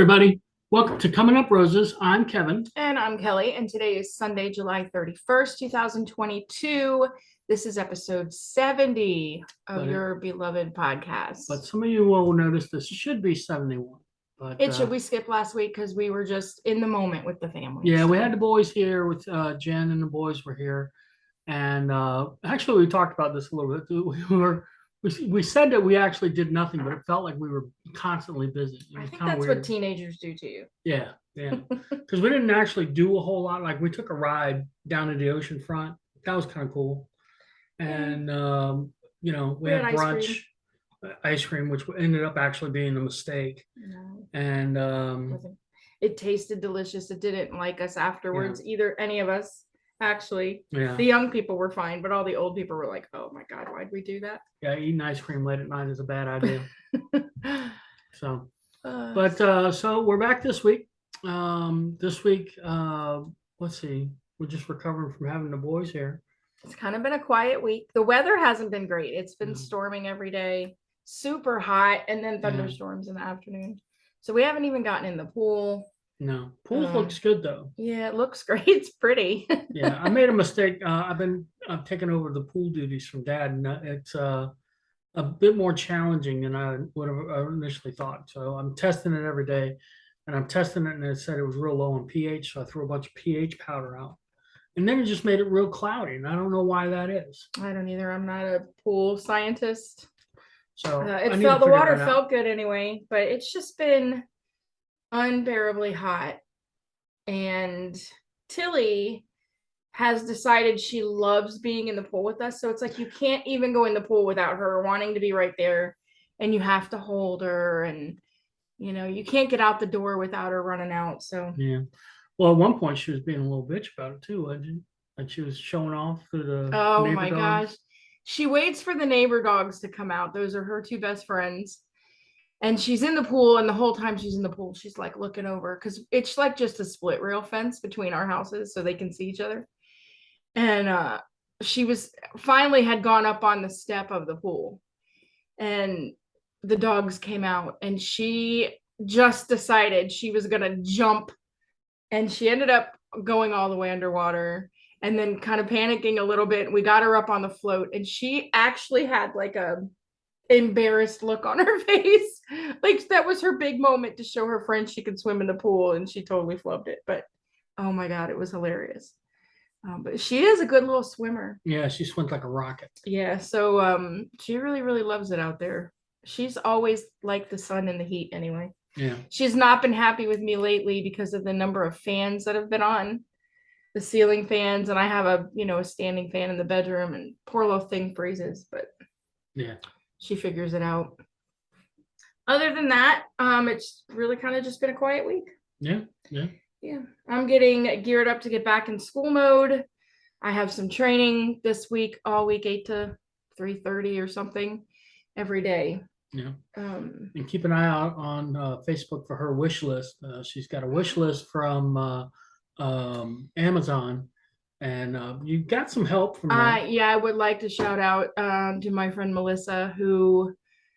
everybody. Welcome to Coming Up Roses. I'm Kevin. And I'm Kelly, and today is Sunday, July 31st, 2022. This is episode 70 of your beloved podcast. But some of you will notice this should be 71. But it should. We skipped last week because we were just in the moment with the family. Yeah, we had the boys here with Jen, and the boys were here. And actually, we talked about this a little bit. We said that we actually did nothing, but it felt like we were constantly busy. I think that's weird. What teenagers do to you. Yeah. Because we didn't actually do a whole lot. Like we took a ride down to the ocean front. That was kind of cool. And we had brunch, ice cream, which ended up actually being a mistake. No. And it tasted delicious. It didn't like us afterwards either. Any of us. Actually, the young people were fine, but all the old people were like, "Oh my God, why'd we do that?" Yeah, eating ice cream late at night is a bad idea. So we're back this week. Let's see, we're just recovering from having the boys here. It's kind of been a quiet week. The weather hasn't been great. It's been storming every day, super hot, and then thunderstorms in the afternoon. So we haven't even gotten in the pool. No, pool looks good though. Yeah, it looks great. It's pretty. Yeah, I made a mistake. I've taken over the pool duties from Dad, and it's a bit more challenging than I would have initially thought. So I'm testing it every day, and I'm testing it, and it said it was real low in pH. So I threw a bunch of pH powder out, and then it just made it real cloudy, and I don't know why that is. I don't either. I'm not a pool scientist. So the water felt good anyway, but it's just been unbearably hot, and Tilly has decided she loves being in the pool with us, so it's like you can't even go in the pool without her wanting to be right there, and you have to hold her, and you can't get out the door without her running out. So well, at one point she was being a little bitch about it too, wasn't she? Like she was showing off to the neighbor dogs. Gosh, she waits for the neighbor dogs to come out. Those are her two best friends. And she's in the pool, and the whole time she's in the pool, she's like looking over, because it's like just a split rail fence between our houses so they can see each other. And she was finally had gone up on the step of the pool, and the dogs came out, and she just decided she was going to jump, and she ended up going all the way underwater and then kind of panicking a little bit. We got her up on the float, and she actually had like a embarrassed look on her face, like that was her big moment to show her friends she could swim in the pool, and she totally flubbed it. But oh my God, it was hilarious. But she is a good little swimmer. Yeah, she swims like a rocket. Yeah, so she really loves it out there. She's always liked the sun and the heat anyway. Yeah, she's not been happy with me lately because of the number of fans that have been on, the ceiling fans, and I have a standing fan in the bedroom, and poor little thing freezes, but yeah, she figures it out. Other than that, it's really kind of just been a quiet week. Yeah. I'm getting geared up to get back in school mode. I have some training this week, all week, 8 to 3:30 or something every day. Yeah. And keep an eye out on Facebook for her wish list. She's got a wish list from Amazon. And you got some help from that. I would like to shout out to my friend Melissa, who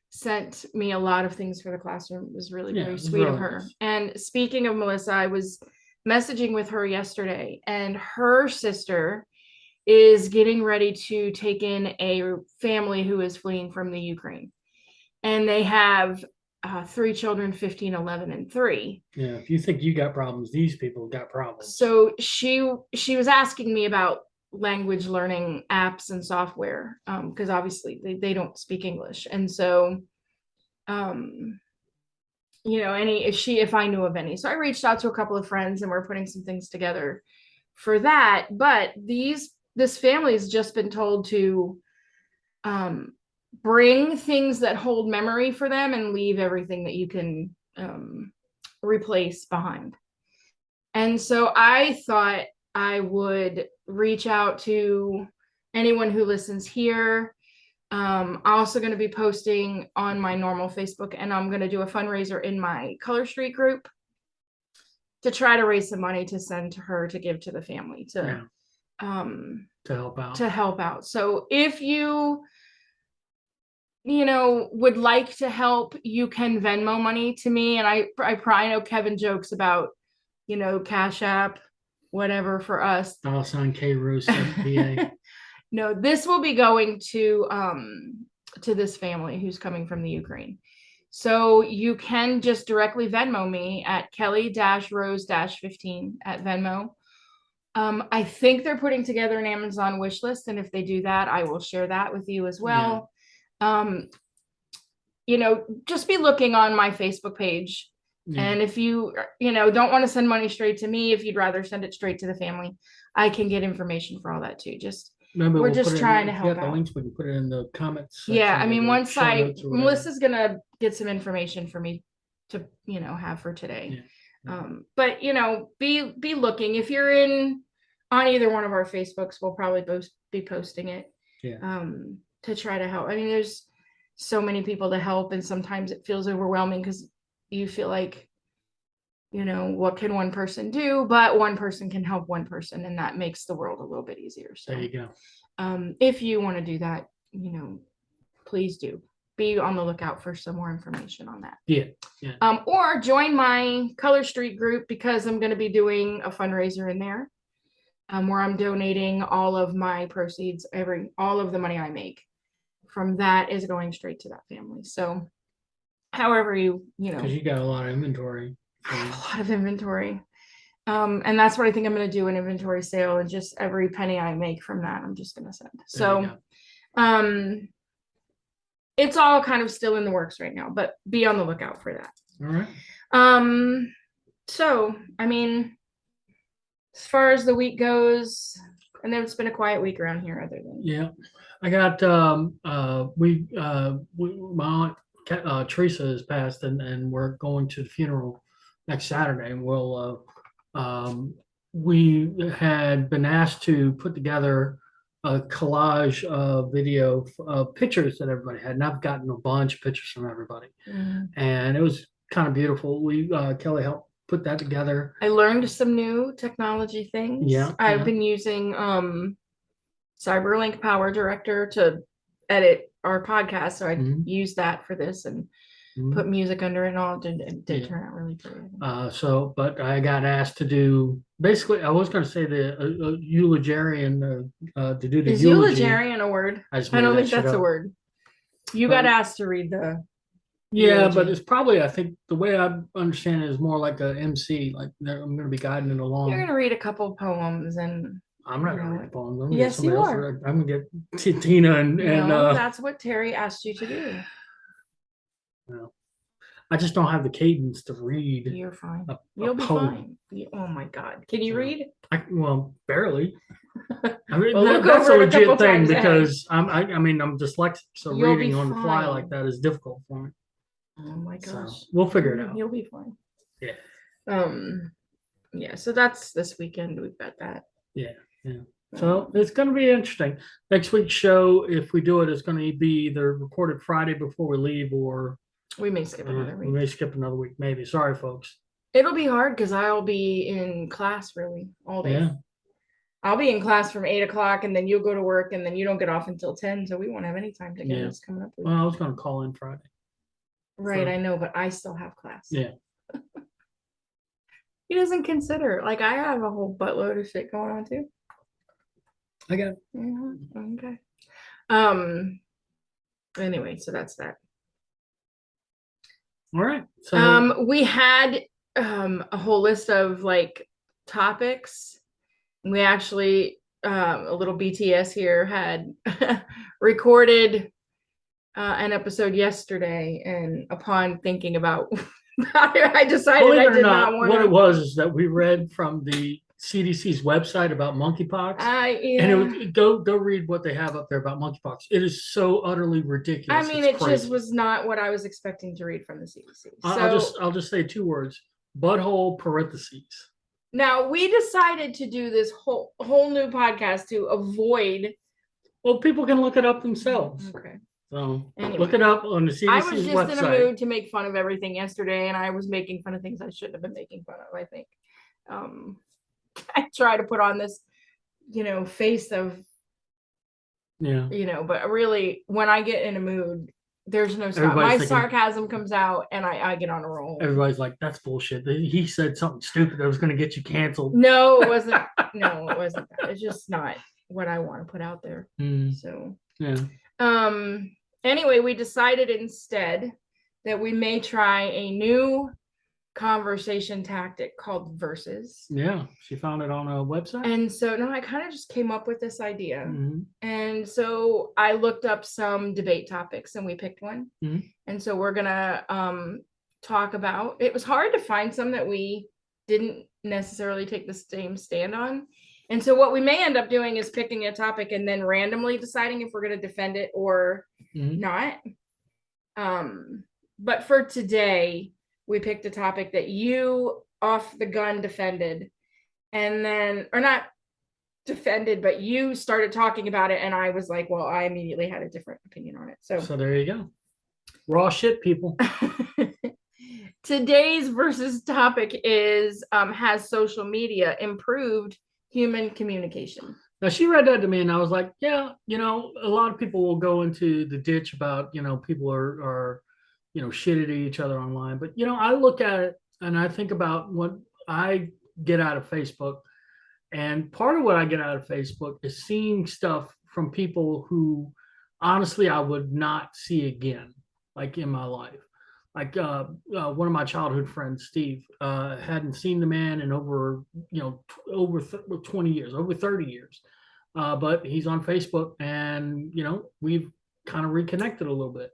sent me a lot of things for the classroom. It was really very sweet of her. Nice. And speaking of Melissa, I was messaging with her yesterday, and her sister is getting ready to take in a family who is fleeing from the Ukraine. And they have 3 children, 15, 11, and 3. Yeah, if you think you got problems, these people got problems. So she was asking me about language learning apps and software, because obviously they don't speak English. And so, if I knew of any. So I reached out to a couple of friends, and we're putting some things together for that. But this family has just been told to bring things that hold memory for them and leave everything that you can replace behind. And so I thought I would reach out to anyone who listens here. I'm also going to be posting on my normal Facebook, and I'm going to do a fundraiser in my Color Street group to try to raise some money to send to her to give to the family to help out. So if you would like to help, you can Venmo money to me. And I probably know Kevin jokes about, Cash App, whatever for us. $ K Rose VA. No, this will be going to this family who's coming from the Ukraine. So you can just directly Venmo me at Kelly-Rose-15 at Venmo. I think they're putting together an Amazon wish list, and if they do that, I will share that with you as well. Just be looking on my Facebook page. Yeah. And if you don't want to send money straight to me, if you'd rather send it straight to the family, I can get information for all that too. Maybe we're we'll just put it trying in, to if you help got the out. links, we can put it in the comments Yeah, section I or mean, the once show notes or whatever. Melissa's gonna get some information for me to have for today. But be looking. If you're on either one of our Facebooks, we'll probably both be posting it. To try to help. I mean, there's so many people to help, and sometimes it feels overwhelming because you feel like, what can one person do? But one person can help one person, and that makes the world a little bit easier. So there you go. If you want to do that, please do. Be on the lookout for some more information on that. Yeah. Or join my Color Street group, because I'm going to be doing a fundraiser in there, where I'm donating all of my proceeds, all of the money I make from that is going straight to that family. So however because you got a lot of inventory. I have a lot of inventory. And that's what I think I'm going to do, an inventory sale, and just every penny I make from that, I'm just going to send. So, it's all kind of still in the works right now, but be on the lookout for that. All right. So, I mean, as far as the week goes, and then it's been a quiet week around here other than. I got, my aunt, Teresa has passed, and we're going to the funeral next Saturday. And we had been asked to put together a collage video of pictures that everybody had, and I've gotten a bunch of pictures from everybody, and it was kind of beautiful. Kelly helped put that together. I learned some new technology things. I've been using Cyberlink Power Director to edit our podcast, so I used that for this and put music under it, and all. It did turn out really pretty. But I got asked to do, basically, I was going to say the eulogiarian, to do the Is eulogy. eulogiarian a word? I don't think that's a word. You got asked to read the. Yeah, but it's probably, I think the way I understand it is more like a MC. Like I'm going to be guiding it along. You're going to read a couple of poems, and I'm not going to read poems. I'm yes, you are. I'm going to get Tina and that's what Terry asked you to do. No, I just don't have the cadence to read. You're fine. You'll be fine. Oh my God. Can you read? Well, barely. I mean, Well, that's a legit thing times because I'm dyslexic, so You'll reading be on the fly fine. like that is difficult for me. Oh my gosh. So we'll figure it out. You'll be fine. Yeah. Yeah. So that's this weekend. We've got that. Yeah. So it's going to be interesting. Next week's show, if we do it, it's going to be either recorded Friday before we leave, or we may skip another week. We may skip another week, maybe. Sorry, folks. It'll be hard because I'll be in class really all day. Yeah. I'll be in class from 8 o'clock, and then you'll go to work, and then you don't get off until 10. So we won't have any time to get this coming up. Well, I was going to call in Friday. Right, I know, but I still have class. Yeah. He doesn't consider, like, I have a whole buttload of shit going on too. I got it. Okay. Anyway, so that's that. All right. So we had a whole list of like topics. We actually a little BTS here had recorded an episode yesterday, and upon thinking about I decided I did not want. What it was is that we read from the CDC's website about monkeypox, and it was, go read what they have up there about monkeypox. It is so utterly ridiculous. I mean, it just was not what I was expecting to read from the CDC. So I'll just say 2 words: butthole parentheses. Now we decided to do this whole new podcast to avoid. Well, people can look it up themselves. Okay. So look it up on the CDC's website. I was just in a mood to make fun of everything yesterday, and I was making fun of things I shouldn't have been making fun of, I think. I try to put on this, face of, but really when I get in a mood, There's no stop. Everybody's My thinking- sarcasm comes out and I get on a roll. Everybody's like, that's bullshit. He said something stupid that was going to get you canceled. No, it wasn't. No, it wasn't that. It's just not what I want to put out there. So, Yeah. Anyway, we decided instead that we may try a new conversation tactic called Versus. Yeah. She found it on a website. And so, no, I kind of just came up with this idea. Mhm. And so I looked up some debate topics and we picked one. Mhm. And so we're going to talk about, it was hard to find some that we didn't necessarily take the same stand on. And so what we may end up doing is picking a topic and then randomly deciding if we're going to defend it or not. But for today, we picked a topic that you off the gun defended, and then, or not defended, but you started talking about it. And I was like, well, I immediately had a different opinion on it. So there you go. Raw shit, people. Today's versus topic is, has social media improved human communication? Now, she read that to me and I was like, yeah, a lot of people will go into the ditch about, people are shitty to each other online. But, I look at it and I think about what I get out of Facebook. And part of what I get out of Facebook is seeing stuff from people who honestly I would not see again, like in my life. Like one of my childhood friends, Steve, hadn't seen the man in over 20 years, over 30 years. But he's on Facebook and, we've kind of reconnected a little bit,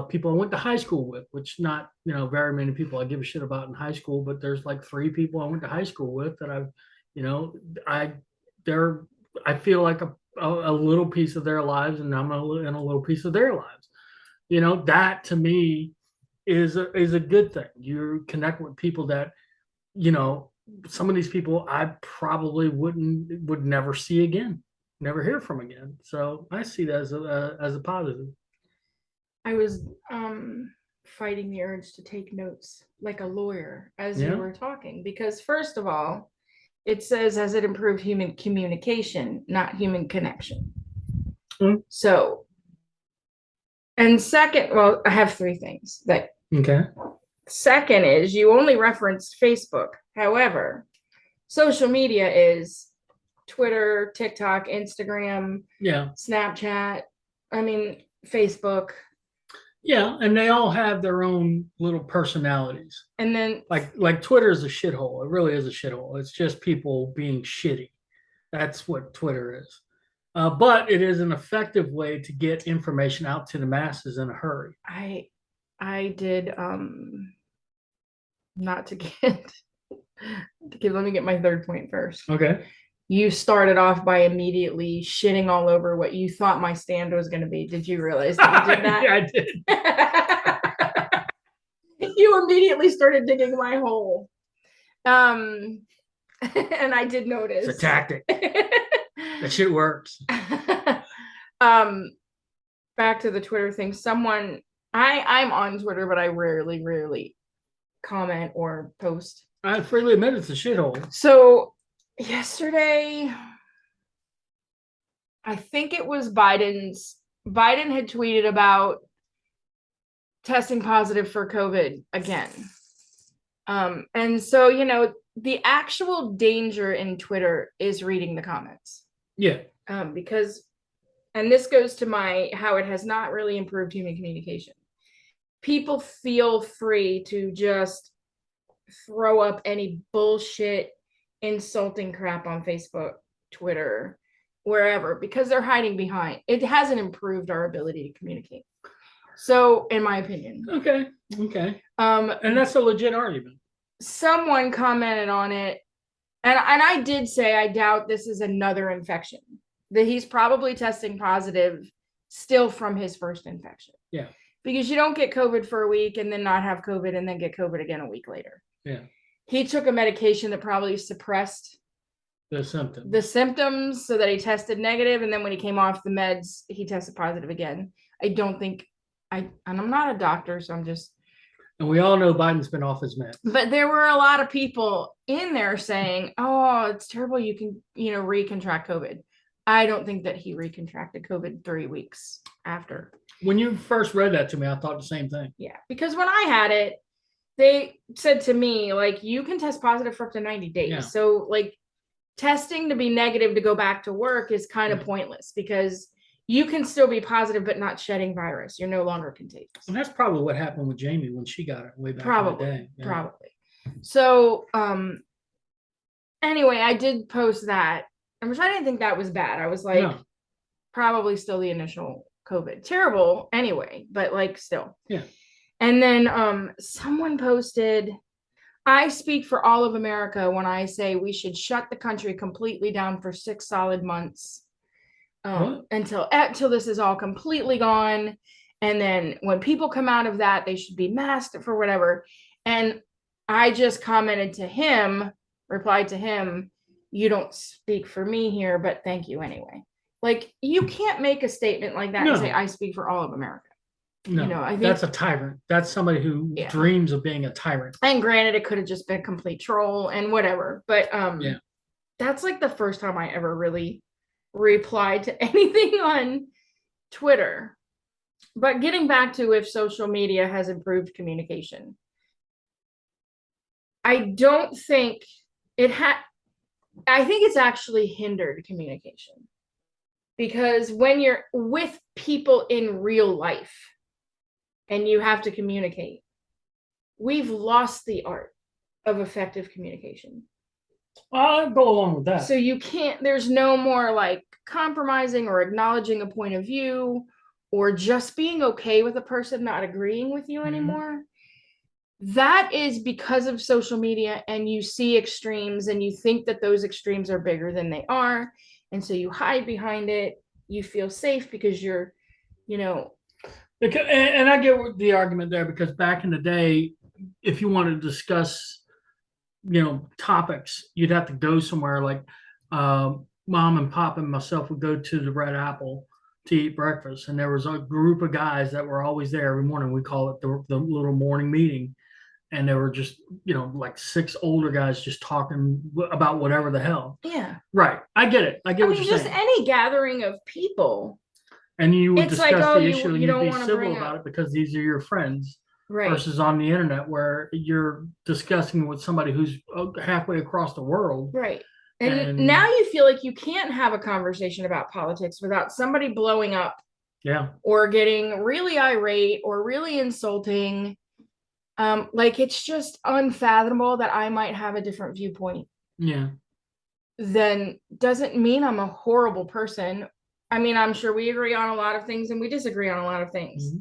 people I went to high school with, which not, very many people I give a shit about in high school, but there's like 3 people I went to high school with that I've, I feel like a little piece of their lives and I'm in a little piece of their lives. That to me is a good thing. You connect with people that, some of these people I probably would never see again, never hear from again. So I see that as a positive. I was fighting the urge to take notes like a lawyer as you were talking, because first of all, it says, has it improved human communication, not human connection? So, and second, well, I have 3 things that. Okay. Second is you only referenced Facebook. However, social media is Twitter, TikTok, Instagram, Snapchat, Facebook. Yeah, and they all have their own little personalities. And then like Twitter is a shithole. It really is a shithole. It's just people being shitty. That's what Twitter is. But it is an effective way to get information out to the masses in a hurry. I did not to get let me get my third point first. Okay. You started off by immediately shitting all over what you thought my stand was going to be. Did you realize that you did that? Yeah, I did. You immediately started digging my hole. And I did notice. It's a tactic. That shit works. Back to the Twitter thing. I'm on Twitter, but I rarely comment or post. I freely admit it's a shithole. So yesterday, I think it was Biden had tweeted about testing positive for COVID again. And so, the actual danger in Twitter is reading the comments. Yeah. Because, and this goes to how it has not really improved human communication. People feel free to just throw up any bullshit, insulting crap on Facebook, Twitter, wherever, because they're hiding behind. It hasn't improved our ability to communicate. So, in my opinion. Okay. And that's a legit argument. Someone commented on it, and I did say I doubt this is another infection, that he's probably testing positive still from his first infection. Yeah. Because you don't get COVID for a week and then not have COVID and then get COVID again a week later. Yeah. He took a medication that probably suppressed the symptoms so that he tested negative, and then when he came off the meds, he tested positive again. I don't think and I'm not a doctor, so I'm just. And we all know Biden's been off his meds. But there were a lot of people in there saying, oh, it's terrible. You can, recontract COVID. I don't think that he recontracted COVID 3 weeks after. When you first read that to me, I thought the same thing. Yeah, because when I had it, they said to me, like, you can test positive for up to 90 days. Yeah. So, like, testing to be negative to go back to work is kind of Yeah. pointless because you can still be positive but not shedding virus. You're no longer contagious. And that's probably what happened with Jamie when she got it way back in the Probably, day. Yeah. probably. So, anyway, I did post that, which I didn't think that was bad. I was like, No. probably still the initial COVID. Terrible anyway, but like still. Yeah. And then someone posted, I speak for all of America when I say we should shut the country completely down for 6 solid months until this is all completely gone. And then when people come out of that, they should be masked for whatever. And I just commented to him, replied to him, you don't speak for me here, but thank you anyway. Like, you can't make a statement like that and say, I speak for all of America. No, you know, I think that's a tyrant. That's somebody who dreams of being a tyrant. And granted, it could have just been complete troll and whatever, but that's like the first time I ever really replied to anything on Twitter. But getting back to if social media has improved communication, I don't think it had. I think it's actually hindered communication because when you're with people in real life and you have to communicate, we've lost the art of effective communication. I'll go along with that. So you can't, there's no more like compromising or acknowledging a point of view or just being okay with a person not agreeing with you anymore. That is because of social media, and you see extremes and you think that those extremes are bigger than they are. And so you hide behind it. You feel safe because you're, and I get the argument there, because back in the day, if you wanted to discuss, topics, you'd have to go somewhere like mom and pop and myself would go to the Red Apple to eat breakfast. And there was a group of guys that were always there every morning. We call it the little morning meeting. And there were just, like 6 older guys just talking about whatever the hell. Yeah. Right. I get it. I get what you're just saying. Any gathering of people. And you would discuss the issue and you you'd don't be civil about it because these are your friends. Right. Versus on the internet where you're discussing with somebody who's halfway across the world. Right. And now you feel like you can't have a conversation about politics without somebody blowing up. Yeah. Or getting really irate or really insulting. Like, it's just unfathomable that I might have a different viewpoint. Yeah. Then doesn't mean I'm a horrible person. I mean, I'm sure we agree on a lot of things and we disagree on a lot of things.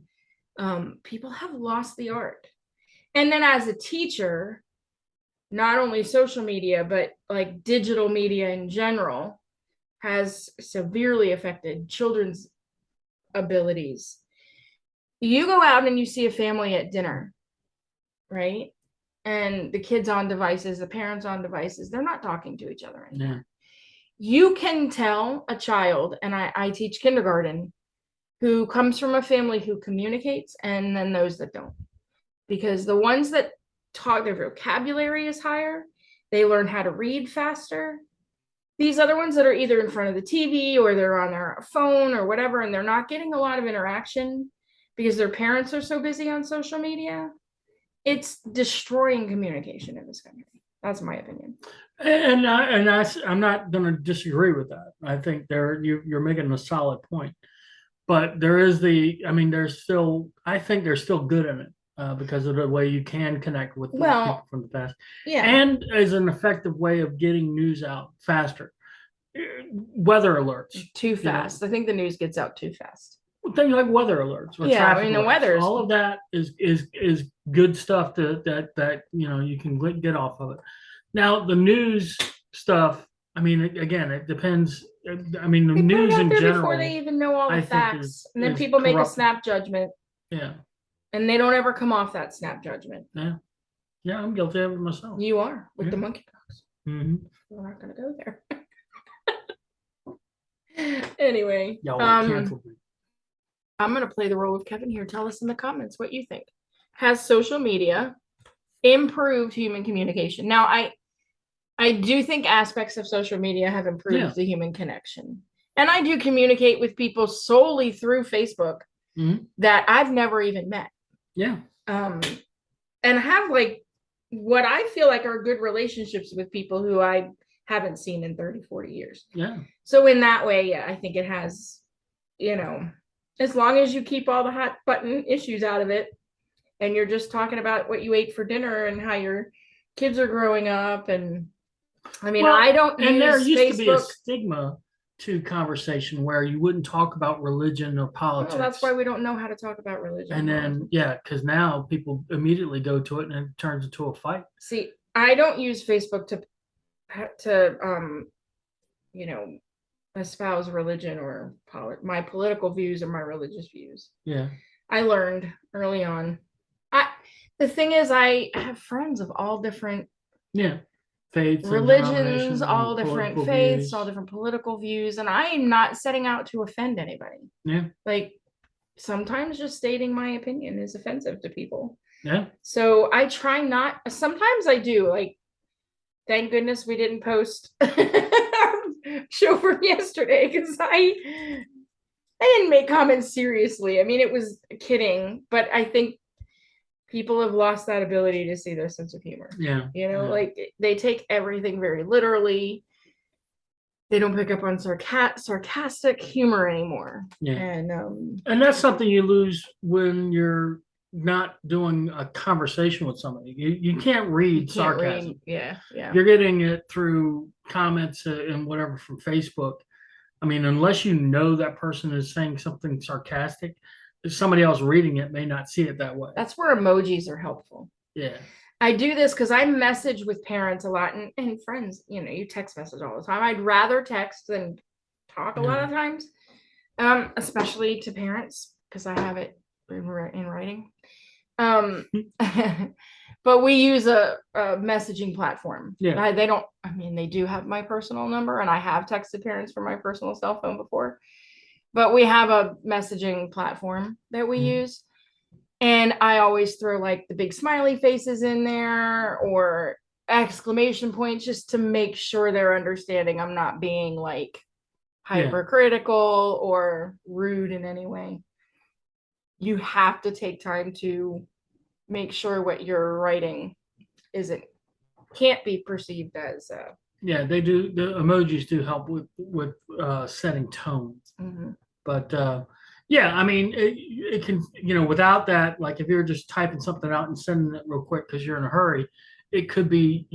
People have lost the art. And then as a teacher, not only social media, but like digital media in general has severely affected children's abilities. You go out and you see a family at dinner, right? And the kids on devices, the parents on devices, they're not talking to each other anymore. Yeah. You can tell a child, and I teach kindergarten, who comes from a family who communicates, and then those that don't. Because the ones that talk, their vocabulary is higher, they learn how to read faster. These other ones that are either in front of the TV or they're on their phone or whatever, and they're not getting a lot of interaction because their parents are so busy on social media, it's destroying communication in this country. That's my opinion. And I'm not going to disagree with that. I think you're making a solid point. But there is I think there's still good in it because of the way you can connect with people from the past. Yeah. And as an effective way of getting news out faster. Weather alerts. Too fast. I think the news gets out too fast. Things like weather alerts. Or traffic alerts. The weather. All of that is good stuff that you can get off of it. Now the news stuff, again, it depends. The news in general, before they even know all the facts, and then people make a snap judgment. Yeah, and they don't ever come off that snap judgment. Yeah, I'm guilty of it myself. You are with the monkeypox. Mm-hmm. We're not going to go there. Anyway, I'm going to play the role of Kevin here. Tell us in the comments what you think. Has social media improved human communication? Now, I do think aspects of social media have improved the human connection. And I do communicate with people solely through Facebook Mhm. that I've never even met. Yeah. And have like what I feel like are good relationships with people who I haven't seen in 30, 40 years. Yeah. So in that way, yeah, I think it has, you know, as long as you keep all the hot button issues out of it and you're just talking about what you ate for dinner and how your kids are growing up. And I mean, Well, I don't and there use used to be a Facebook. stigma to conversation where you wouldn't talk about religion or Well, politics. that's why we don't know how to talk about religion. And then, yeah, because now people immediately go to it and it turns into a fight. See, I don't use Facebook to you know, espouse religion or my political views or my religious views. Yeah. I learned early on. The thing is, I have friends of all different Faiths, religions, all different faiths, views. all different political views, and I am not setting out to offend anybody. Yeah. Like sometimes just stating my opinion is offensive to people. Yeah. So I try not. Sometimes I do. Like, thank goodness we didn't post show from yesterday because I didn't make comments seriously. I mean, it was kidding, but I think people have lost that ability to see their sense of humor. Yeah. Like they take everything very literally. They don't pick up on sarcastic humor anymore. Yeah. And that's something you lose when you're not doing a conversation with somebody. You can't read sarcasm. Yeah. You're getting it through comments and whatever from Facebook. I mean, unless you know that person is saying something sarcastic, somebody else reading it may not see it that way. That's where emojis are helpful. Yeah. I do this because I message with parents a lot and friends. You text message all the time. I'd rather text than talk a lot of times, especially to parents because I have it in writing. But we use a messaging platform. Yeah. They do have my personal number, and I have texted parents from my personal cell phone before, but we have a messaging platform that we use. And I always throw like the big smiley faces in there or exclamation points just to make sure they're understanding I'm not being like hypercritical or rude in any way. You have to take time to make sure what you're writing can't be perceived as they do. The emojis do help with setting tone. But I mean, it can, without that, like if you're just typing something out and sending it real quick because you're in a hurry, it could be,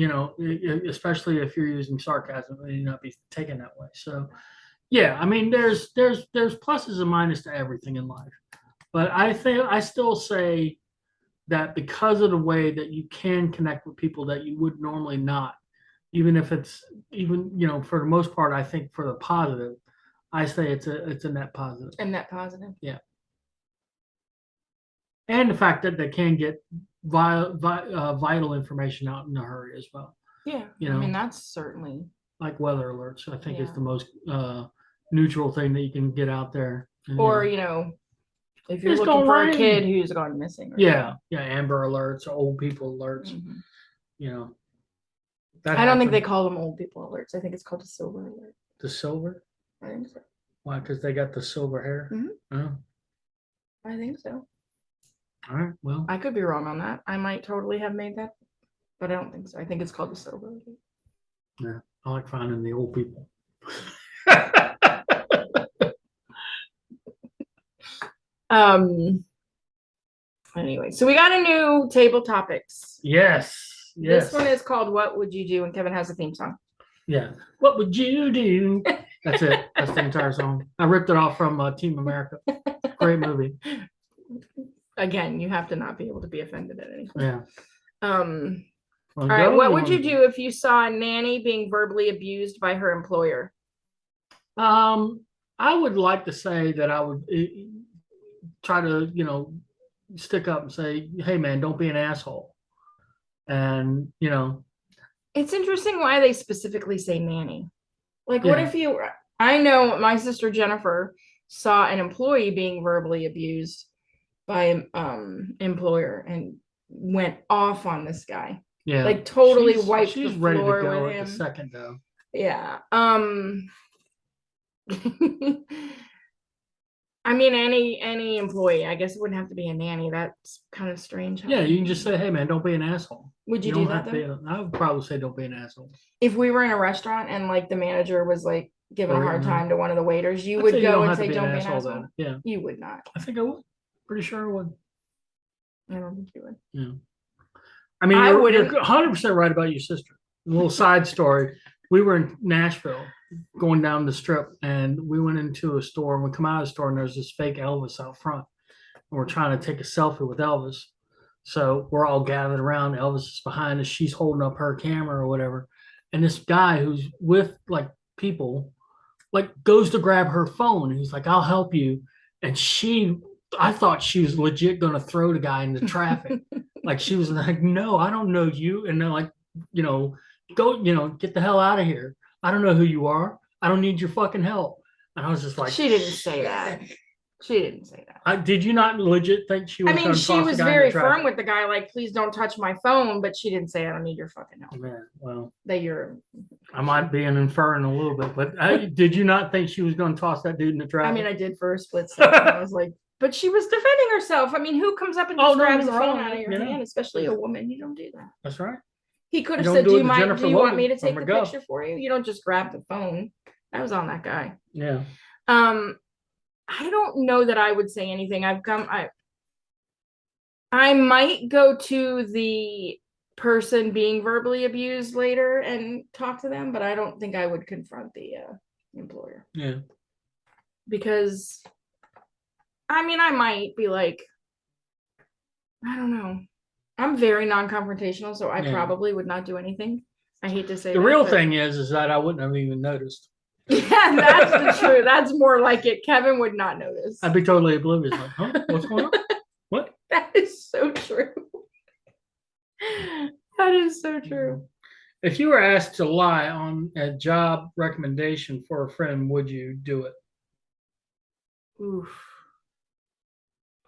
especially if you're using sarcasm, it may not be taken that way. So, I mean, there's pluses and minuses to everything in life. But I still say that because of the way that you can connect with people that you would normally not, even if it's for the most part, I think for the positive, I say it's a net positive. A net positive. Yeah. And the fact that they can get vital information out in a hurry as well. Yeah. I mean, that's certainly. Like weather alerts, I think is the most neutral thing that you can get out there. Or, if you're looking for a kid who's gone missing. Amber alerts, old people alerts. I don't think they call them old people alerts. I think it's called a silver alert. The silver? I think so. Why? Because they got the silver hair? Oh. I think so. All right. Well, I could be wrong on that. I might totally have made that, but I don't think so. I think it's called the silver alert. Yeah. I like finding the old people. Anyway, so we got a new table topics. Yes. This one is called "What Would You Do?" and Kevin has a theme song. Yeah. What would you do? That's it. That's the entire song. I ripped it off from Team America. Great movie. Again, you have to not be able to be offended at anything. Yeah. All right. What would you do if you saw a nanny being verbally abused by her employer? I would like to say that I would try to, stick up and say, "Hey, man, don't be an asshole." And it's interesting why they specifically say nanny. Like, what if I know my sister Jennifer saw an employee being verbally abused by employer and went off on this guy. Yeah, like totally wiped the floor with him. She's ready to go at the second though. Yeah. I mean, any employee. I guess it wouldn't have to be a nanny. That's kind of strange. Yeah, you can just say, hey man, don't be an asshole. Would you don't do that have to be. though? I would probably say don't be an asshole. If we were in a restaurant and like the manager was like giving a hard time to one of the waiters, you I'd would say you go don't and have to say, be an "Don't be an asshole asshole." then. Yeah, You would not. I think I would. Pretty sure I would. I don't think you would. Yeah. I mean, I you're wouldn't. 100% right about your sister. A little side story. We were in Nashville going down the strip, and we went into a store, and we come out of the store, and there's this fake Elvis out front. And we're trying to take a selfie with Elvis. So we're all gathered around. Elvis is behind us. She's holding up her camera or whatever. And this guy who's with like people like goes to grab her phone. And he's like, I'll help you. And I thought she was legit going to throw the guy into traffic. Like she was like, no, I don't know you. And they're like, you know, go, get the hell out of here. I don't know who you are. I don't need your fucking help. And I was just like, she didn't say that. She didn't say that. Did you not legit think she was? I mean, she was very firm with the guy, like, please don't touch my phone, but she didn't say, I don't need your fucking help. Man, well, that you're. I might be inferring a little bit, but did you not think she was going to toss that dude in the traffic? I mean, I did for a split second. I was like, but she was defending herself. I mean, who comes up and just grabs the phone out of your hand, especially a woman? You don't do that. That's right. He could have said, do you want me to take the picture for you? You don't just grab the phone. That was on that guy. Yeah. I don't know that I would say anything. I might go to the person being verbally abused later and talk to them, but I don't think I would confront the employer. Yeah. Because I mean, I might be like, I don't know. I'm very non-confrontational, so I probably would not do anything. I hate to say the real thing is that I wouldn't have even noticed. Yeah, that's the truth. That's more like it. Kevin would not notice. I'd be totally oblivious. Like, huh? What's going on? What? That is so true. That is so true. If you were asked to lie on a job recommendation for a friend, would you do it? Oof.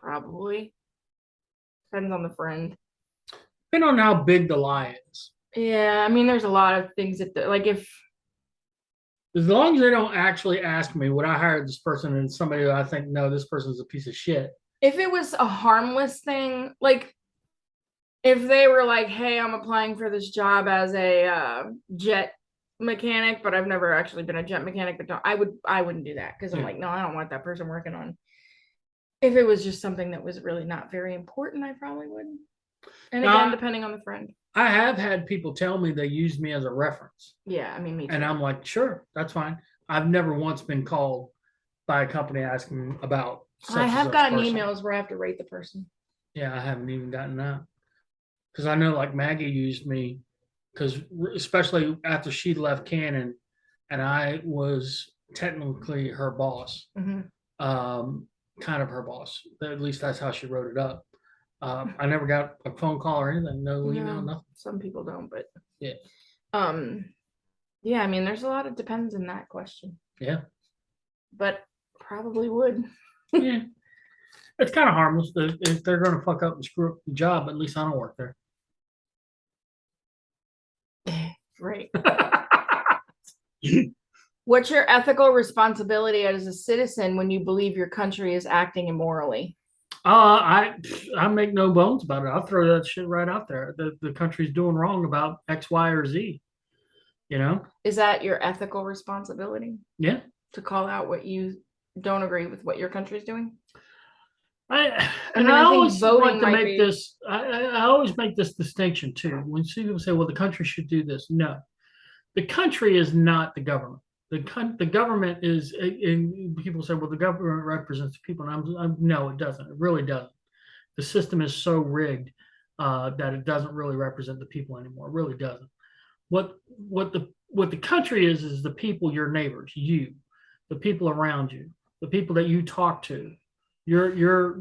Probably. Depends on the friend. Depending on how big the lie is. Yeah, I mean, there's a lot of things that, like, if. As long as they don't actually ask me, would I hire this person and somebody that I think, no, this person's a piece of shit. If it was a harmless thing, like if they were like, hey, I'm applying for this job as a jet mechanic, but I've never actually been a jet mechanic, but I wouldn't do that because I'm like, no, I don't want that person working on. If it was just something that was really not very important, I probably wouldn't. And again, depending on the friend. I have had people tell me they used me as a reference. Yeah, I mean, me too. And I'm like, sure, that's fine. I've never once been called by a company asking about. I have gotten emails where I have to rate the person. Yeah, I haven't even gotten that. Because I know like Maggie used me, because especially after she left Canon and I was technically her boss, kind of her boss. At least that's how she wrote it up. I never got a phone call or anything, no email, nothing. Some people don't, but yeah. Yeah, I mean, there's a lot of depends in that question. Yeah. But probably would. Yeah. It's kind of harmless. If they're going to fuck up and screw up the job, at least I don't work there. Right. What's your ethical responsibility as a citizen when you believe your country is acting immorally? I make no bones about it. I'll throw that shit right out there. The country's doing wrong about X, Y, or Z. You know? Is that your ethical responsibility? Yeah. To call out what you don't agree with what your country's doing? I always like to make this. I always make this distinction too. When people say, "Well, the country should do this," no, the country is not the government. The government is. And people say, "Well, the government represents the people," and no, it doesn't. It really doesn't. The system is so rigged that it doesn't really represent the people anymore. It really doesn't. What the country is the people, your neighbors, you, the people around you, the people that you talk to. Your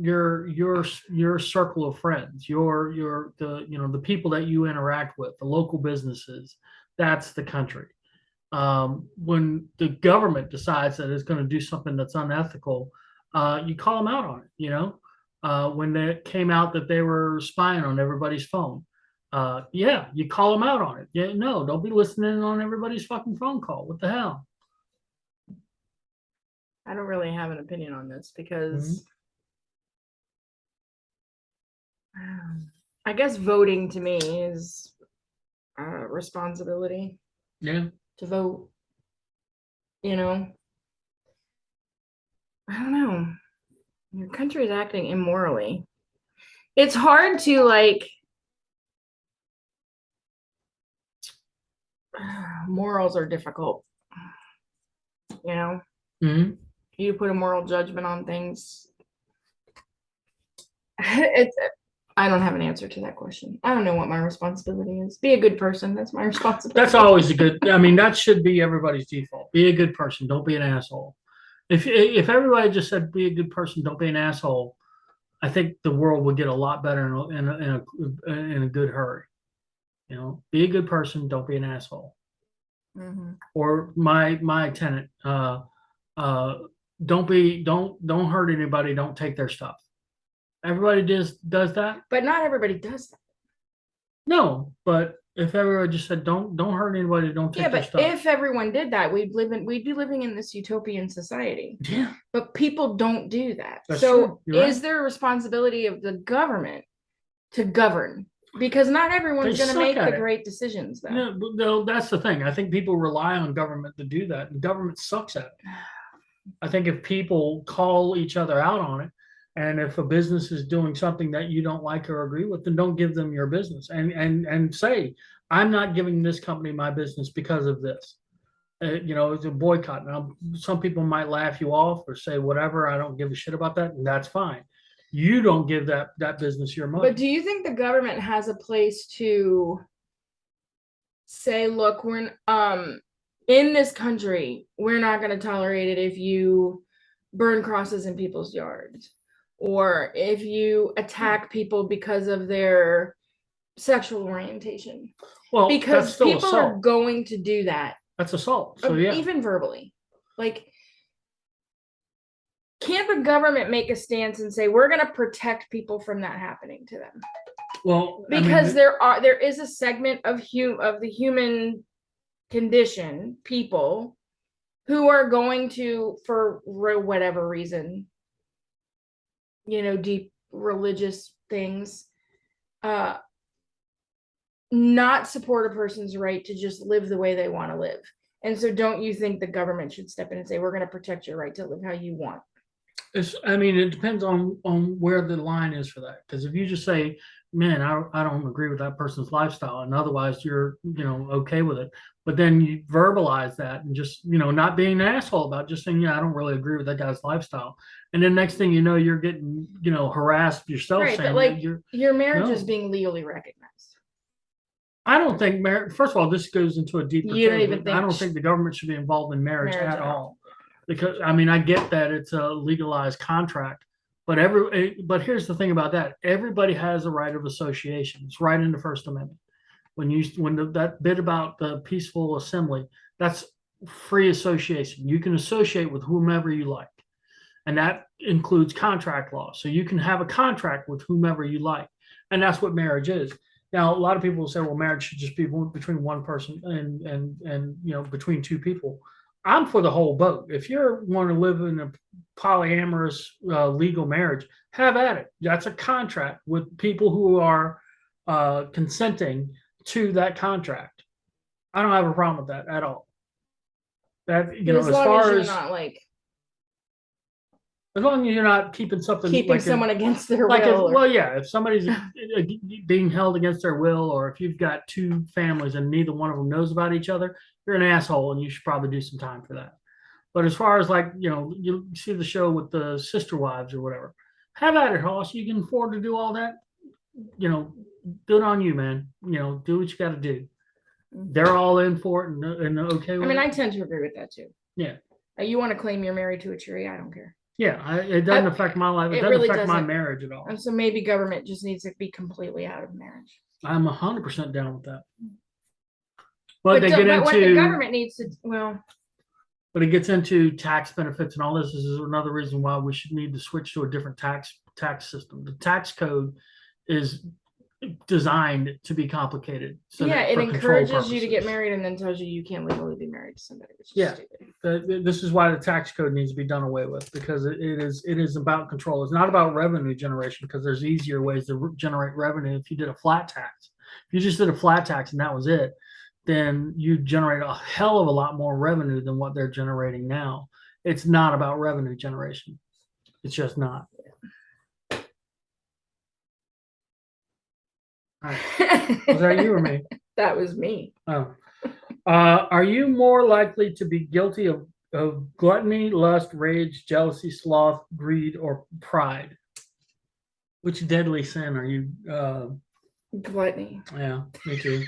circle of friends, the people that you interact with, the local businesses, that's the country. When the government decides that it's going to do something that's unethical, you call them out on it. When it came out that they were spying on everybody's phone, you call them out on it. Yeah, no, don't be listening on everybody's fucking phone call. What the hell? I don't really have an opinion on this because I guess voting to me is responsibility Yeah. to vote. You know, I don't know. Your country is acting immorally. It's hard to like morals are difficult. You know, Mm-hmm. you put a moral judgment on things. It's I don't have an answer to that question. I don't know what my responsibility is. Be a good person. That's my responsibility. That's always a good. I mean, that should be everybody's default. Be a good person. Don't be an asshole. If everybody just said be a good person, don't be an asshole, I think the world would get a lot better in a good hurry. You know, be a good person. Don't be an asshole. Mm-hmm. Or my tenant, don't hurt anybody. Don't take their stuff. Everybody does that. But not everybody does that. No, but if everybody just said don't hurt anybody, don't take Yeah, their but stuff. if everyone did that, we'd be living in this utopian society. Yeah, But people don't do that. that's So true. You're is right. there a responsibility of the government to govern? Because not everyone's They going to suck make at the it. great decisions, though. No, that's the thing. I think people rely on government to do that, and government sucks at it. I think if people call each other out on it, and if a business is doing something that you don't like or agree with, then don't give them your business, and say, I'm not giving this company my business because of this. You know, it's a boycott. Now, some people might laugh you off or say whatever. I don't give a shit about that, and that's fine. You don't give that business your money. But do you think the government has a place to say, look, we're in this country, we're not going to tolerate it if you burn crosses in people's yards, or if you attack people because of their sexual orientation? Well, Because that's still people are assault. going to do that, That's assault. So yeah, even verbally. Like, can't the government make a stance and say we're going to protect people from that happening to them? well, Because there is a segment of the human condition, people who are going to, for whatever reason, deep religious things, not support a person's right to just live the way they want to live. And so don't you think the government should step in and say, we're going to protect your right to live how you want? it depends on where the line is for that. Because if you just say, man, I don't agree with that person's lifestyle, and otherwise you're, okay with it, but then you verbalize that and just, not being an asshole about just saying, yeah, I don't really agree with that guy's lifestyle. And then next thing you know, you're getting, harassed yourself, Right, saying but like that your marriage is no. being legally recognized. I don't think marriage, first of all, this goes into a deeper You don't thing, even but think I don't think the government should be involved in marriage marriage at all. Because I get that it's a legalized contract, but here's the thing about that. Everybody has a right of association. It's right in the First Amendment. That bit about the peaceful assembly, that's free association. You can associate with whomever you like. And that includes contract law. So you can have a contract with whomever you like. And that's what marriage is. Now, a lot of people will say, well, marriage should just be between one person and between two people. I'm for the whole boat. If you want to live in a polyamorous legal marriage, have at it. That's a contract with people who are consenting to that contract. I don't have a problem with that at all. That as as long far as you're as not like as long as you're not keeping something keeping like someone against their like will. well, yeah, if somebody's being held against their will, or if you've got two families and neither one of them knows about each other, you're an asshole, and you should probably do some time for that. But as far as like, you see the show with the sister wives or whatever, have at it, Hoss. You can afford to do all that. Good on you, man. Do what you got to do. They're all in for it and okay with it. I tend to agree with that too. Yeah. You want to claim you're married to a tree? I don't care. Yeah, it doesn't affect my life. It doesn't really affect my doesn't. marriage at all. And so maybe government just needs to be completely out of marriage. I'm 100% down with that. But what the government needs to, but it gets into tax benefits and all this. This is another reason why we should need to switch to a different tax system. The tax code is designed to be complicated. So yeah, that it for control encourages you to get purposes. married and then tells you you can't legally be married to somebody, which is Yeah. stupid. This is why the tax code needs to be done away with, because it is about control. It's not about revenue generation, because there's easier ways to generate revenue. If you did a flat tax, if you just did a flat tax and that was it, then you generate a hell of a lot more revenue than what they're generating now. It's not about revenue generation. It's just not. All right. Was that you or me? That was me. Oh. Are you more likely to be guilty of gluttony, lust, rage, jealousy, sloth, greed, or pride? Which deadly sin are you? Gluttony. Yeah, me too.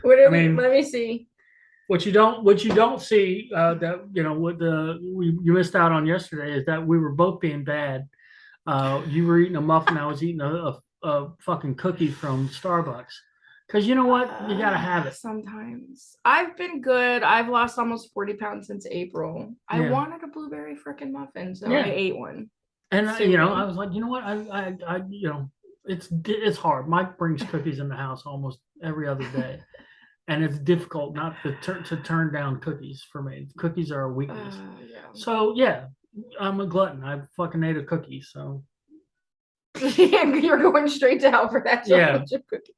Let me see. What you don't see that you missed out on yesterday is that we were both being bad. You were eating a muffin. I was eating a fucking cookie from Starbucks. Because you know what? You got to have it. Sometimes. I've been good. I've lost almost 40 pounds since April. I Yeah. wanted a blueberry freaking muffin, so Yeah. I ate one. And Sue me. I was like, you know what? It's hard. Mike brings cookies in the house almost every other day, and it's difficult not to turn down cookies for me. Cookies are a weakness. Yeah. So yeah, I'm a glutton. I fucking ate a cookie. So You're going straight to hell for that. Yeah. Cookie.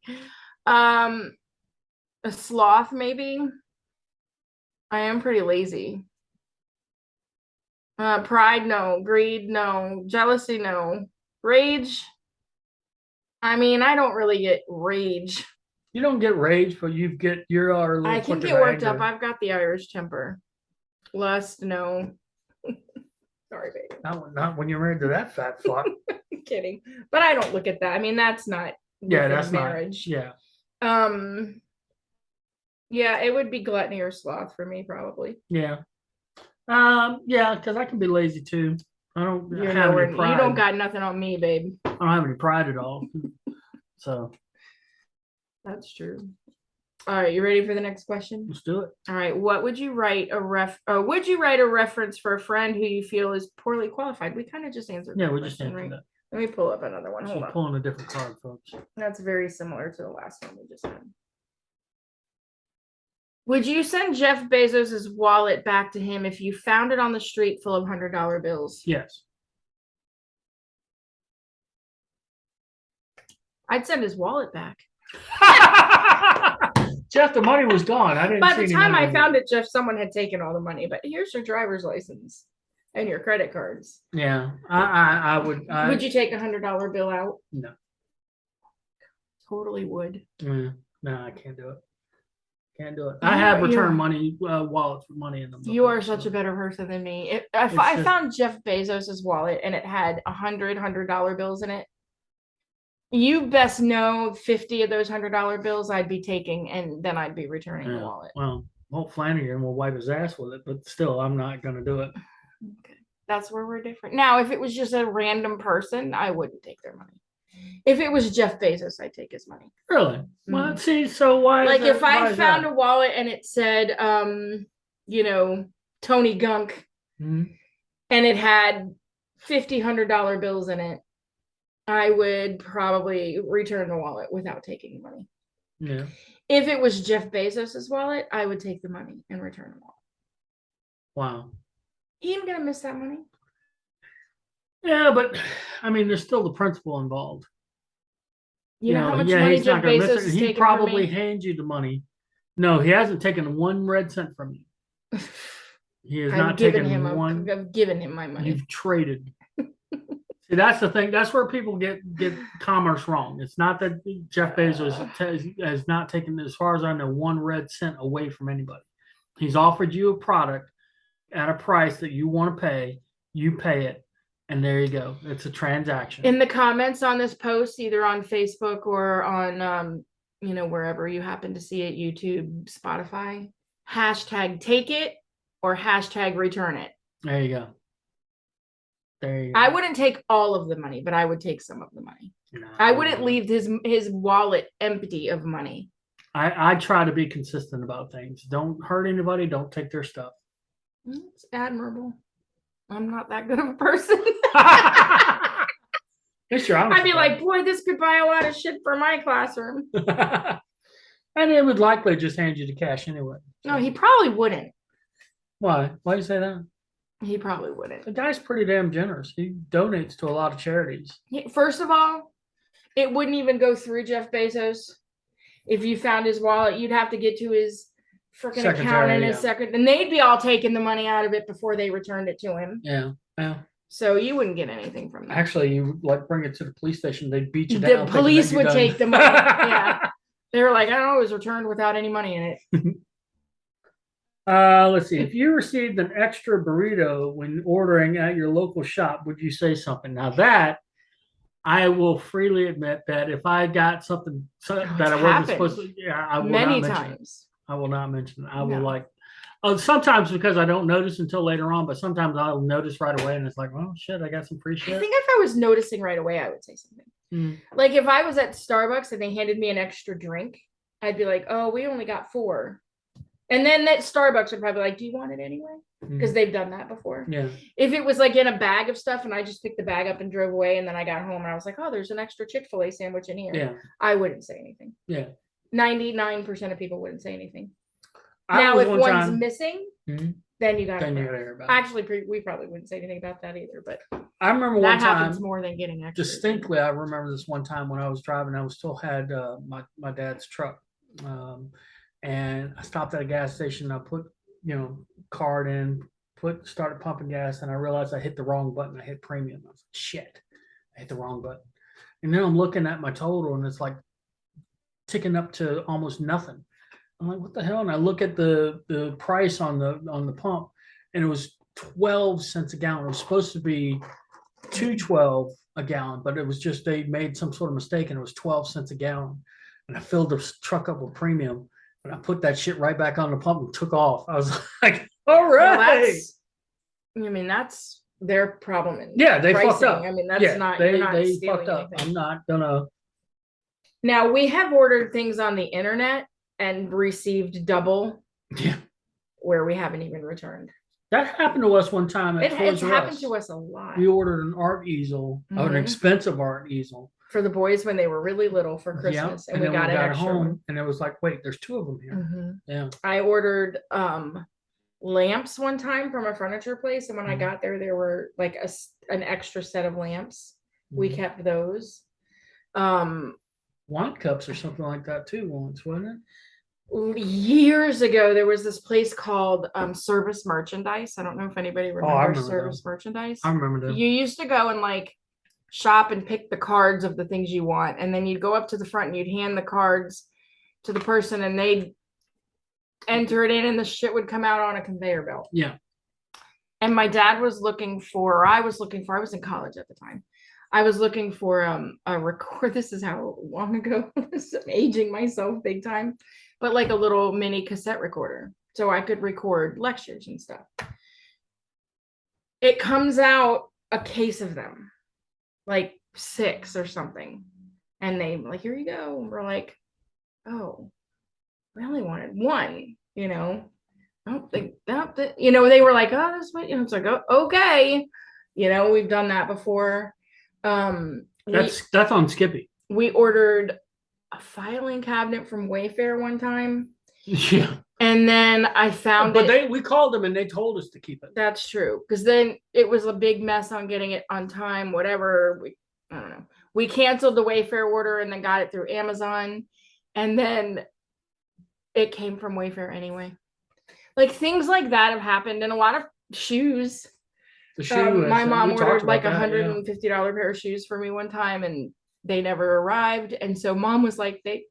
A sloth, maybe. I am pretty lazy. Pride, no. Greed, no. Jealousy, no. Rage. I mean, I don't really get rage. You don't get rage, but you're a little I can quicker get to worked anger. up. I've got the Irish temper. Lust, no. Sorry, baby. Not when you're married to that fat fuck. Kidding. But I don't look at that. I mean, that's not That's marriage. Not, yeah, it would be gluttony or sloth for me, probably. Yeah. Yeah, because I can be lazy too. I don't have any pride. You don't got nothing on me, babe. I don't have any pride at all. So that's true. All right, you ready for the next question? Let's do it. All right, what would you write would you write a reference for a friend who you feel is poorly qualified? We kind of just answered that. Yeah, we just answered that. Let me pull up another one. Hold on. Pulling a different card, folks. That's very similar to the last one we just had. Would you send Jeff Bezos's wallet back to him if you found it on the street full of $100 bills? Yes. I'd send his wallet back. Jeff, the money was gone. I didn't. By the time I found it, Jeff, someone had taken all the money. But here's your driver's license and your credit cards. Yeah, I would. Would you take $100 bill out? No. Totally would. No, I can't do it. Can't do it. I have returned money, wallets with money in them. You are such a better person than me. If I found Jeff Bezos's wallet and it had $100 bills in it, you best know 50 of those $100 bills I'd be taking, and then I'd be returning the wallet. Well, Walt Flanagan will wipe his ass with it, but still, I'm not going to do it. Okay, that's where we're different. Now, if it was just a random person, I wouldn't take their money. If it was Jeff Bezos, I'd take his money. Really? Mm-hmm. Well, see, so why? Like if I found a wallet and it said, Tony Gunk, and it had $100 bills in it, I would probably return the wallet without taking the money. Yeah. If it was Jeff Bezos's wallet, I would take the money and return the wallet. Wow. He ain't gonna miss that money. Yeah, but I mean, there's still the principle involved. You know how much money Jeff Bezos is taking from me? He probably hands you the money. No, he hasn't taken one red cent from you. He has not taken one. I've given him my money. You've traded. See, that's the thing. That's where people get commerce wrong. It's not that Jeff Bezos has not taken, as far as I know, one red cent away from anybody. He's offered you a product at a price that you want to pay. You pay it. And there you go. It's a transaction. In the comments on this post, either on Facebook or on, wherever you happen to see it, YouTube, Spotify, hashtag take it or hashtag return it. There you go. There you go. I wouldn't take all of the money, but I would take some of the money. No, I wouldn't leave his wallet empty of money. I try to be consistent about things. Don't hurt anybody. Don't take their stuff. It's admirable. I'm not that good of a person. It's your I'd be like, boy, this could buy a lot of shit for my classroom. and it would likely just hand you the cash anyway. No, he probably wouldn't. Why? Why do you say that? He probably wouldn't. The guy's pretty damn generous. He donates to a lot of charities. First of all, it wouldn't even go through Jeff Bezos. If you found his wallet, you'd have to get to his freaking account and his second, and they'd be all taking the money out of it before they returned it to him. Yeah. Yeah. So you wouldn't get anything from that. Actually, you like bring it to the police station, they'd beat you down. The police would take the money. Yeah. They were like, I don't know, it was returned without any money in it. Let's see. If you received an extra burrito when ordering at your local shop, would you say something? Now that I will freely admit that if I got something that I wasn't supposed to, I will many not mention times. It. I will not mention it. I will like. Sometimes because I don't notice until later on, but sometimes I'll notice right away, and it's like, oh shit, I got some free shit. I think if I was noticing right away, I would say something. Like if I was at Starbucks and they handed me an extra drink, I'd be like, oh, we only got 4. And then that Starbucks would probably be like, do you want it anyway? Because they've done that before. Yeah. If it was like in a bag of stuff and I just picked the bag up and drove away and then I got home and I was like, oh, there's an extra Chick-fil-A sandwich in here. Yeah. I wouldn't say anything. Yeah. 99% of people wouldn't say anything. Now, if one's missing, then you got to hear about it. Actually, we probably wouldn't say anything about that either. But I remember one time. That happens more than getting extra. Distinctly, I remember this one time when I was driving. I still had my dad's truck, and I stopped at a gas station. I put card in, started pumping gas, and I realized I hit the wrong button. I hit premium. I was like, shit, I hit the wrong button. And then I'm looking at my total, and it's like ticking up to almost nothing. I'm like, what the hell? And I look at the price on the pump, and it was 12 cents a gallon. It was supposed to be $2.12 a gallon, but it was just they made some sort of mistake, and it was 12 cents a gallon. And I filled the truck up with premium, and I put that shit right back on the pump and took off. I was like, all right. Well, that's their problem. Yeah, they fucked up. I mean, that's not they fucked up. Anything. I'm not gonna. Now we have ordered things on the internet and received double. Yeah. Where we haven't even returned. That happened to us one time. It's happened to us a lot. We ordered an art easel, an expensive art easel. For the boys when they were really little for Christmas. And we got it extra home, and it was like, wait, there's 2 of them here. Yeah. I ordered lamps one time from a furniture place, and when I got there were like an extra set of lamps. We kept those. Wine cups or something like that too once, wasn't it? Years ago, there was this place called Service Merchandise. I don't know if anybody remembers Service Merchandise. I remember that. You used to go and like shop and pick the cards of the things you want, and then you'd go up to the front and you'd hand the cards to the person, and they'd enter it in, and the shit would come out on a conveyor belt. Yeah. And my dad was looking for, I was in college at the time. I was looking for a record. This is how long ago. I'm aging myself big time. But like a little mini cassette recorder. So I could record lectures and stuff. It comes out a case of them. Like 6 or something. And they like, here you go. And we're like, oh, we only wanted 1, I don't think that, they were like, oh, this way, it's like, oh, okay. We've done that before. That's on Skippy. We ordered a filing cabinet from Wayfair one time. Yeah. And then I found we called them and they told us to keep it. That's true. Because then it was a big mess on getting it on time, whatever. I don't know. We canceled the Wayfair order and then got it through Amazon. And then it came from Wayfair anyway. Like things like that have happened. And a lot of shoes. The shoe my mom ordered like $150 pair of shoes for me one time, and they never arrived. And so mom was like, they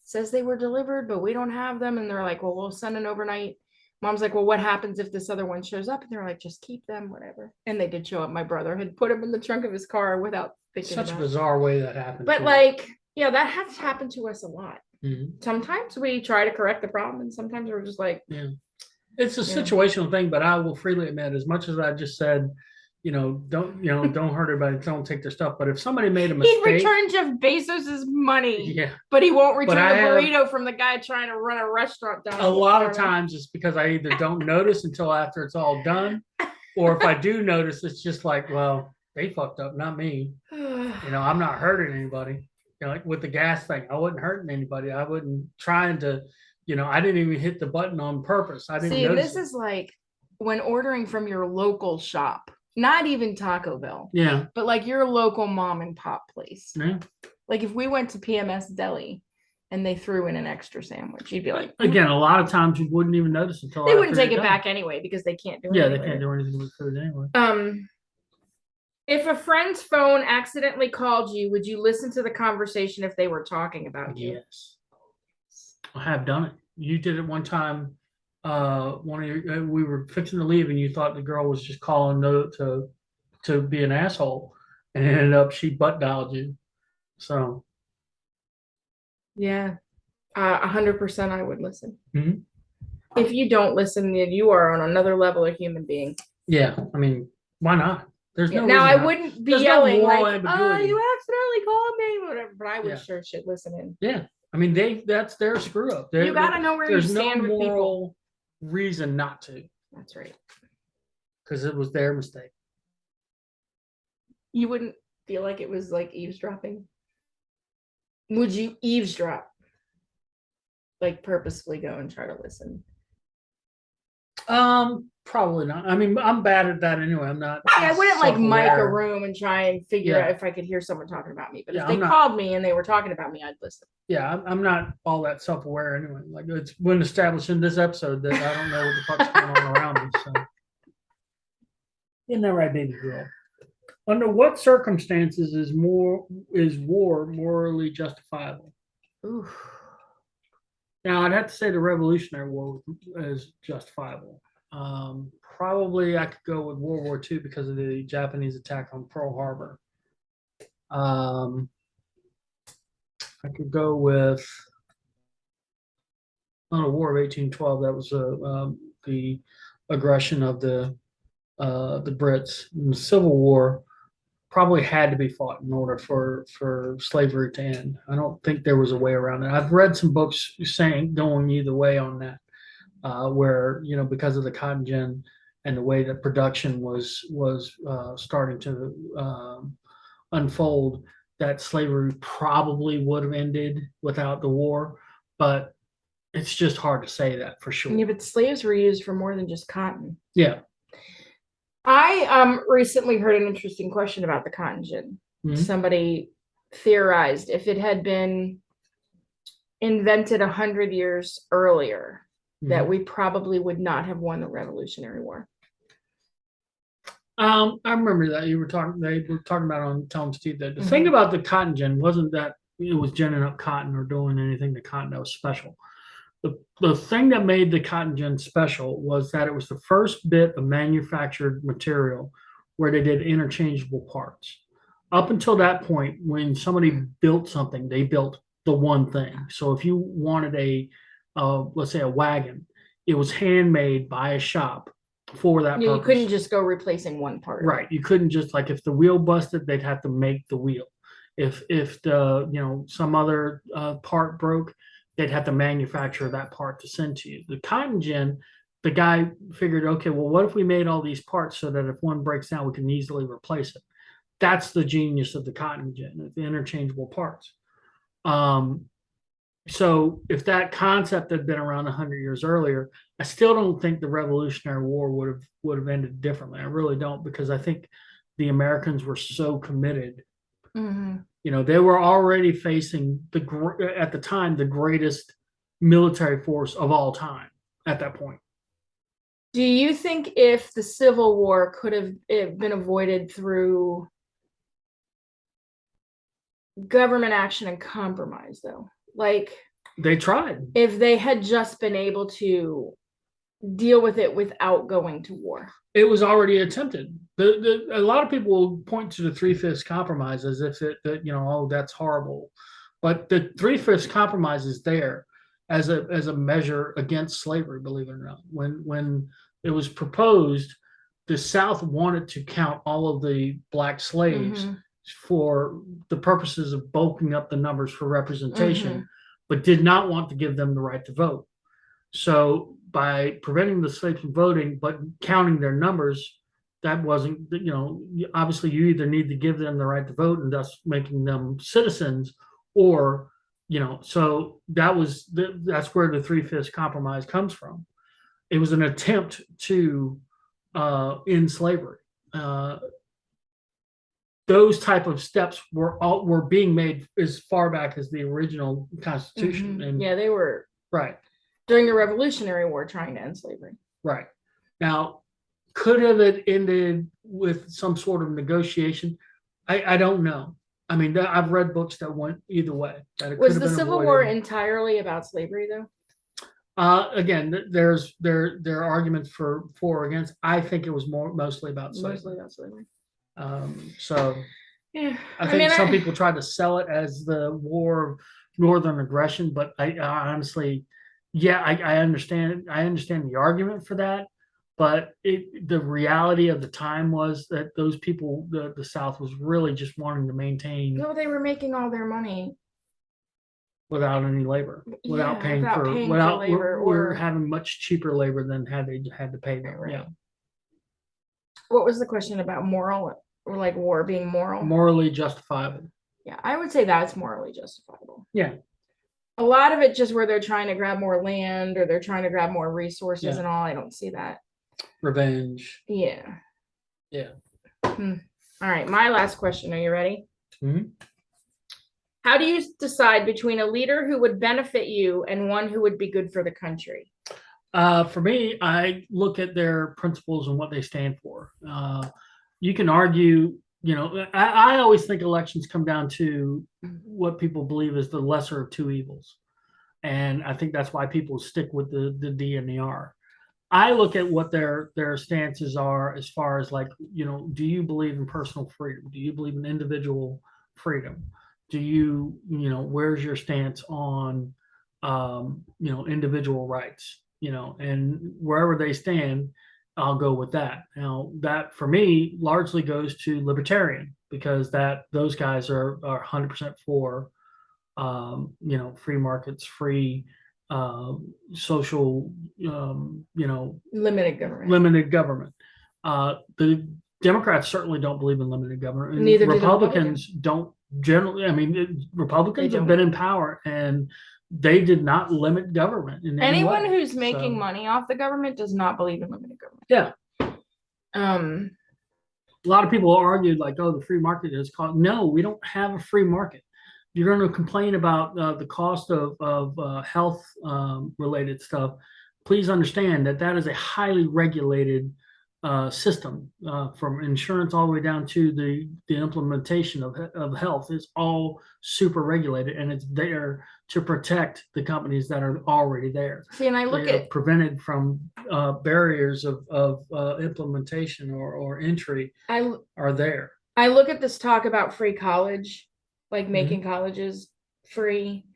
says they were delivered, but we don't have them. And they're like, well, we'll send an overnight. Mom's like, well, what happens if this other one shows up? And they're like, just keep them, whatever. And they did show up. My brother had put them in the trunk of his car without thinking about it. Such a bizarre way that happened. But like, yeah, that has happened to us a lot. Mm-hmm. Sometimes we try to correct the problem, and sometimes we're just like, it's a situational thing. But I will freely admit, as much as I just said, don't hurt everybody, don't take their stuff. But if somebody made a mistake, he'd return Jeff Bezos's money. Yeah, but he won't return a burrito from the guy trying to run a restaurant down. A lot of times it's because I either don't notice until after it's all done, or if I do notice, it's just like, well, they fucked up, not me. I'm not hurting anybody. Like with the gas thing, I wasn't hurting anybody. I wasn't trying to, I didn't even hit the button on purpose. I didn't See, and notice this it. is like when ordering from your local shop, not even Taco Bell, Yeah. but like your local mom and pop place. Yeah. Like if we went to PMS Deli and they threw in an extra sandwich, you'd be like, Again, a lot of times you wouldn't even notice until they wouldn't after take you're it done. back anyway because they can't do Yeah, anything they can't with do anything with food anyway. it. If a friend's phone accidentally called you, would you listen to the conversation if they were talking about you? Yes. I have done it. You did it one time. We were fixing to leave, and you thought the girl was just calling to be an asshole, and it ended up she butt dialed you. So Yeah, 100% I would listen. Mhm. If you don't listen, then you are on another level of human being. Yeah, I mean, why not? There's Yeah, no now reason I not. wouldn't be There's no yelling moral like, ambiguity. you accidentally called me, whatever, but I would Yeah. sure shit listen in. Yeah, I mean that's their screw up. You gotta know where you There's no stand with people. moral reason not to, That's right. because it was their mistake. You wouldn't feel like it was like eavesdropping? Would you eavesdrop? Like purposefully go and try to listen? Probably not. I mean, I'm bad at that anyway. I'm not. I wouldn't like mic a self-aware. room and try and figure Yeah. out if I could hear someone talking about me. But Yeah, if they I'm not- called me and they were talking about me, I'd listen. Yeah, I'm not all that self-aware anyway. Like it's been established in this episode that I don't know what the fuck's going on around me. So, in that right, baby girl. Under what circumstances is war morally justifiable? Oof. Now, I'd have to say the Revolutionary War is justifiable. Probably I could go with World War II because of the Japanese attack on Pearl Harbor. I could go with on the War of 1812. That was the aggression of the Brits. And the Civil War probably had to be fought in order for slavery to end. I don't think there was a way around it. I've read some books saying going either way on that, where because of the cotton gin and the way that production was starting to unfold, that slavery probably would have ended without the war, but it's just hard to say that for sure. Yeah, but slaves were used for more than just cotton. Yeah. I recently heard an interesting question about the cotton gin. Mhm. Somebody theorized if it had been invented 100 years earlier, that we probably would not have won the Revolutionary War. I remember that they were talking about on Telling Steve that the thing about the cotton gin wasn't that it was ginning up cotton or doing anything to cotton that was special. The thing that made the cotton gin special was that it was the first bit of manufactured material where they did interchangeable parts. Up until that point, when somebody built something, they built the one thing. So if you wanted let's say a wagon, it was handmade by a shop for that Yeah, you purpose. couldn't just go replacing one part. Right. You couldn't just like if the wheel busted, they'd have to make the wheel. If the some other part broke, they'd have to manufacture that part to send to you. The cotton gin, the guy figured, okay, well, what if we made all these parts so that if one breaks down, we can easily replace it? That's the genius of the cotton gin, the interchangeable parts. So if that concept had been around 100 years earlier, I still don't think the Revolutionary War would have ended differently. I really don't, because I think the Americans were so committed. They were already facing at the time the greatest military force of all time at that point. Do you think if the Civil War could have been avoided through government action and compromise, though? Like they tried. If they had just been able to deal with it without going to war. It was already attempted. A lot of people will point to the 3/5 compromise as if oh, that's horrible. But the 3/5 compromise is there as a measure against slavery, believe it or not. When it was proposed, the South wanted to count all of the black slaves for the purposes of bulking up the numbers for representation, but did not want to give them the right to vote. So by preventing the slaves from voting, but counting their numbers, that wasn't, obviously you either need to give them the right to vote and thus making them citizens, or, so that's where the three-fifths compromise comes from. It was an attempt to end slavery. Uh, those type of steps were being made as far back as the original Constitution. And yeah, they were right during the Revolutionary War trying to end slavery. Right. Now, could have it ended with some sort of negotiation? I don't know. I mean, I've read books that went either way. That it Was could have the been Civil avoided. War entirely about slavery, though? Again, there are arguments for or against. I think it was mostly about slavery. Mostly about slavery. So Yeah, I think some people tried to sell it as the war of northern aggression, but I honestly, yeah, I understand. I understand the argument for that, but the reality of the time was that those people, the South, was really just wanting to maintain No, they were making all their money without any labor, without Yeah, paying without for paying for without labor we're or- having much cheaper labor than had they had to pay them. Right. Yeah, What was the question about moral or like war being moral? morally justifiable. Yeah, I would say that's morally justifiable. Yeah, A lot of it just where they're trying to grab more land or they're trying to grab more resources Yeah. and all. I don't see that. revenge. Yeah. Yeah. All right, my last question. Are you ready? Mhm. How do you decide between a leader who would benefit you and one who would be good for the country? For me, I look at their principles and what they stand for. You can argue, I always think elections come down to what people believe is the lesser of two evils. And I think that's why people stick with the D and the R. I look at what their stances are as far as like, do you believe in personal freedom? Do you believe in individual freedom? Do you, where's your stance on, individual rights? And wherever they stand, I'll go with that. Now, that for me largely goes to libertarian because those guys are 100% for, free markets, free social, Limited government. limited government. The Democrats certainly don't believe in limited government. And Neither do the Republicans don't generally. I mean, Republicans They have don't. been in power and they did not limit government in any Anyone way. who's making So, money off the government does not believe in limited government. Yeah. Um, A lot of people argued like, oh, the free market is called. No, we don't have a free market. You're going to complain about the cost of health related stuff. Please understand that is a highly regulated system from insurance all the way down to the implementation of health. It's all super regulated and it's there to protect the companies that are already there. See, and I look They are at prevented from barriers of implementation or entry are there. I look at this talk about free college, like making colleges free.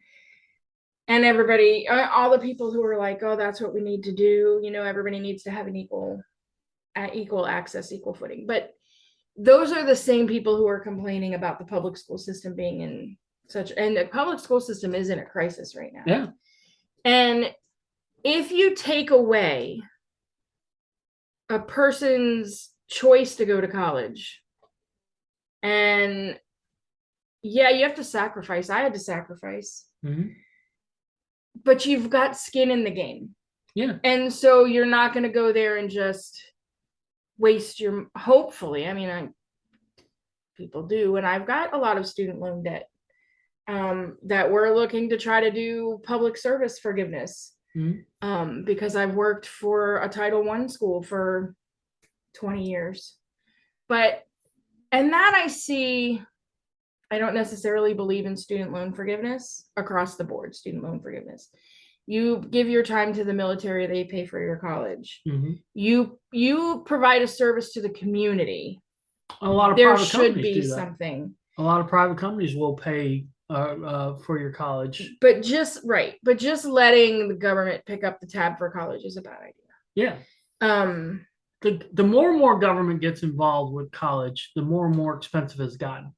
And everybody, all the people who are like, oh, that's what we need to do. Everybody needs to have an equal access, equal footing. But those are the same people who are complaining about the public school system being in and the public school system is in a crisis right now. Yeah. And if you take away a person's choice to go to college, and yeah, you have to sacrifice. I had to sacrifice. But you've got skin in the game. Yeah. And so you're not going to go there and just waste your, hopefully, people do. And I've got a lot of student loan debt that we're looking to try to do public service forgiveness because I've worked for a Title I school for 20 years. And that I don't necessarily believe in student loan forgiveness across the board, student loan forgiveness. You give your time to the military, they pay for your college. You provide a service to the community. A lot of there private should companies be do that. something. A lot of private companies will pay for your college. But just letting the government pick up the tab for college is a bad idea. Yeah. The more and more government gets involved with college, the more and more expensive it's gotten.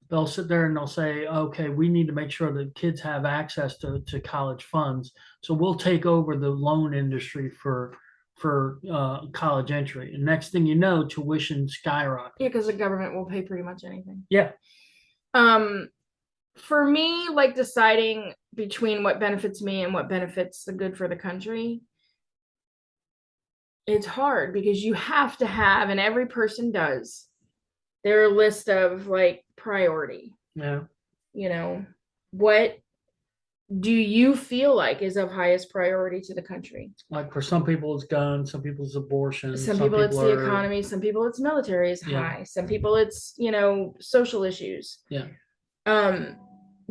They'll sit there and they'll say, okay, we need to make sure that kids have access to college funds. So we'll take over the loan industry for for college entry. And next thing you know, tuition skyrocket. Yeah, because the government will pay pretty much anything. Yeah. For me, like deciding between what benefits me and what benefits the good for the country, it's hard because you have to have, and every person does, their list of like priority. Yeah. You know, what do you feel like is of highest priority to the country? Like for some people it's guns, some people it's abortion, Some people it's the are, economy, some people it's military is Yeah. high, some people it's, you know, social issues. Yeah.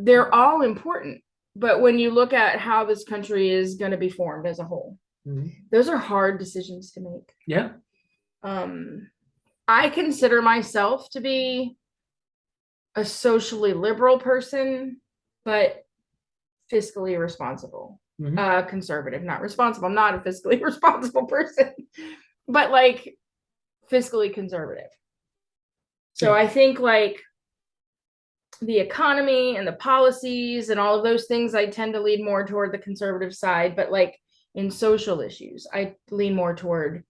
They're all important, but when you look at how this country is going to be formed as a whole, those are hard decisions to make. Yeah. I consider myself to be a socially liberal person, but fiscally responsible. Conservative, not responsible. I'm not a fiscally responsible person, but like fiscally conservative. So I think like the economy and the policies and all of those things, I tend to lean more toward the conservative side, but like in social issues, I lean more toward,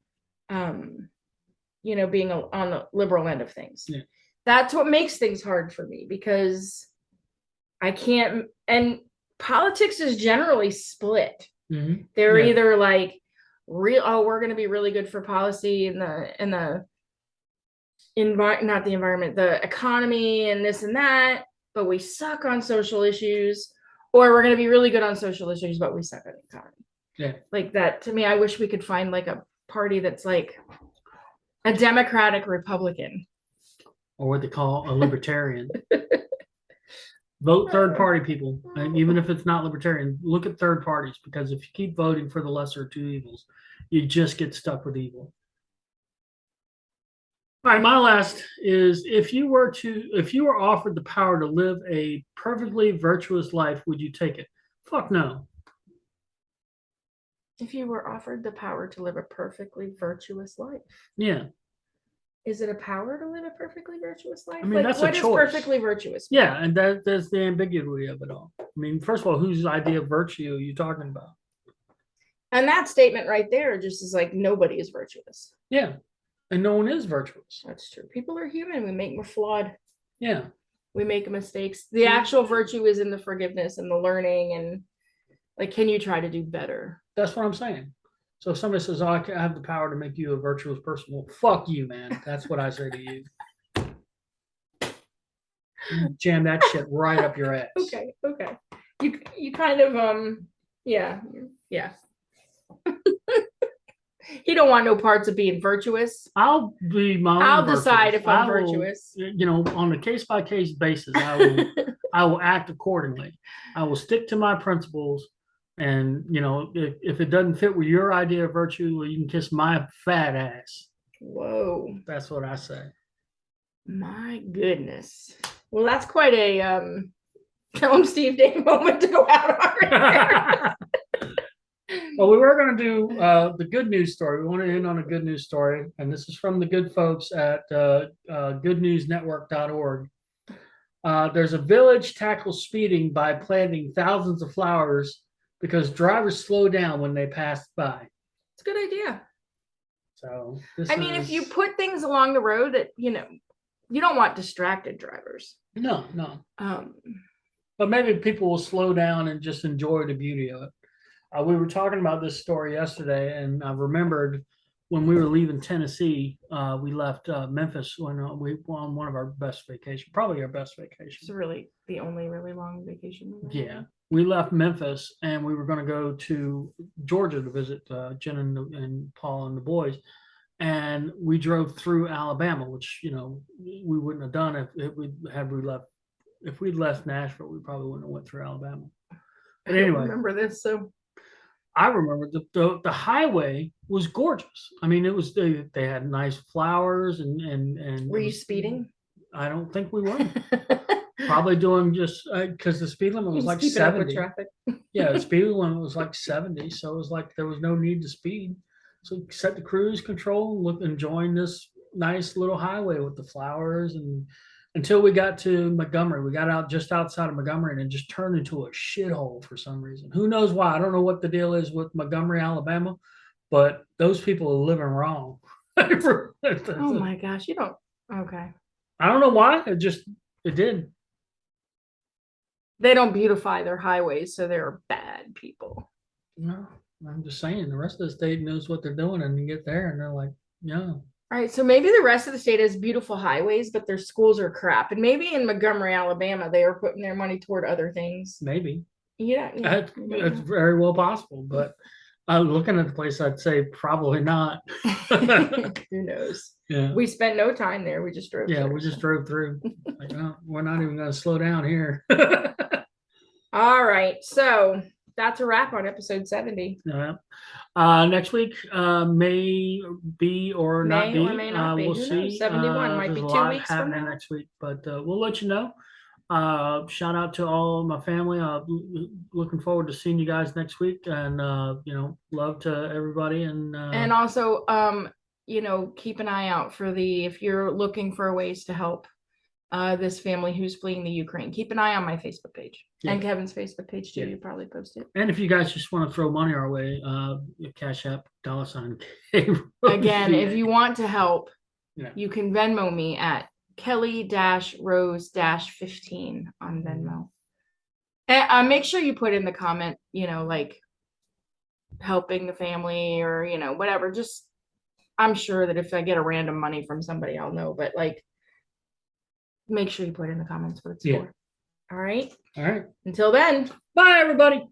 you know, being on the liberal end of things. Yeah. That's what makes things hard for me because I can't, and politics is generally split. They're either like we're going to be really good for policy in the not the environment, the economy and this and that, but we suck on social issues, or we're going to be really good on social issues, but we suck on the economy. Yeah. Like that, to me, I wish we could find like a party that's like a Democratic Republican. Or what they call a libertarian. Vote third party, people. And even if it's not libertarian, look at third parties, because if you keep voting for the lesser of two evils, you just get stuck with evil. All right, my last is if you were offered the power to live a perfectly virtuous life, would you take it? Fuck no. If you were offered the power to live a perfectly virtuous life. Yeah. Is it a power to live a perfectly virtuous life? I mean, like, that's what a is choice. Perfectly virtuous? Yeah, and that's the ambiguity of it all. I mean, first of all, whose idea of virtue are you talking about? And that statement right there just is like nobody is virtuous. Yeah. And no one is virtuous. That's true. People are human. We're flawed. Yeah. We make mistakes. The actual virtue is in the forgiveness and the learning, and like, can you try to do better? That's what I'm saying. So if somebody says, "Oh, I have the power to make you a virtuous person," well, fuck you, man. That's what I say to you. Jam that shit right up your ass. Okay. You kind of yeah. You don't want no parts of being virtuous. I'll be my own. I'll decide if I'm virtuous. You know, on a case-by-case basis, I will act accordingly. I will stick to my principles. And, you know, if it doesn't fit with your idea of virtue, well, you can kiss my fat ass. Whoa. That's what I say. My goodness. Well, that's quite a tell him Steve Day moment to go out on right. Well, we were going to do the good news story. We want to end on a good news story. And this is from the good folks at goodnewsnetwork.org. There's a village tackles speeding by planting thousands of flowers because drivers slow down when they pass by. It's a good idea. So if you put things along the road that, you know, you don't want distracted drivers. No. But maybe people will slow down and just enjoy the beauty of it. We were talking about this story yesterday, and I remembered when we were leaving Tennessee, we left Memphis when we went on one of our best vacations, probably our best vacation. It's really the only really long vacation. Yeah. We left Memphis and we were going to go to Georgia to visit Jen and Paul and the boys. And we drove through Alabama, which, you know, we wouldn't have done if we'd left Nashville, we probably wouldn't have went through Alabama. But anyway, I remember this. So I remember the highway was gorgeous. I mean, it was they had nice flowers and were you speeding? I don't think we were. Probably doing just because the speed limit was like 70. Traffic. Yeah, the speed limit was like 70, so it was like there was no need to speed. So set the cruise control and enjoying this nice little highway with the flowers, and until we got to Montgomery. We got out just outside of Montgomery and it just turned into a shithole for some reason. Who knows why? I don't know what the deal is with Montgomery, Alabama, but those people are living wrong. Oh my gosh, you don't. Okay. I don't know why. It did. They don't beautify their highways, so they're bad people. No, I'm just saying the rest of the state knows what they're doing, and you get there and they're like, no, All right, so maybe the rest of the state has beautiful highways, but their schools are crap. And maybe in Montgomery, Alabama, they are putting their money toward other things. maybe. Yeah, It's very well possible, but looking at the place, I'd say probably not. who knows? Yeah. We spent no time there. We just drove. Yeah, through, we just so. drove through. Like, no, we're not even going to slow down here. All right, so that's a wrap on episode 70. Yeah. Next week may be or not May be. or may not be. We'll Who see. knows? 71 might There's be a 2 lot weeks from happening now. next week, but we'll let you know. Shout out to all my family. Looking forward to seeing you guys next week, and love to everybody. And also, keep an eye out for if you're looking for ways to help this family who's fleeing the Ukraine. Keep an eye on my Facebook page and Kevin's Facebook page too. Yeah. You probably post it. And if you guys just want to throw money our way, Cash App $. Again, if you want to help, Yeah. you can Venmo me at Kelly-Rose-15 on Venmo. And make sure you put in the comment, like helping the family or, whatever. Just, I'm sure that if I get a random money from somebody, I'll know. But like, make sure you put in the comments what it's for. All right. All right. Until then. Bye, everybody.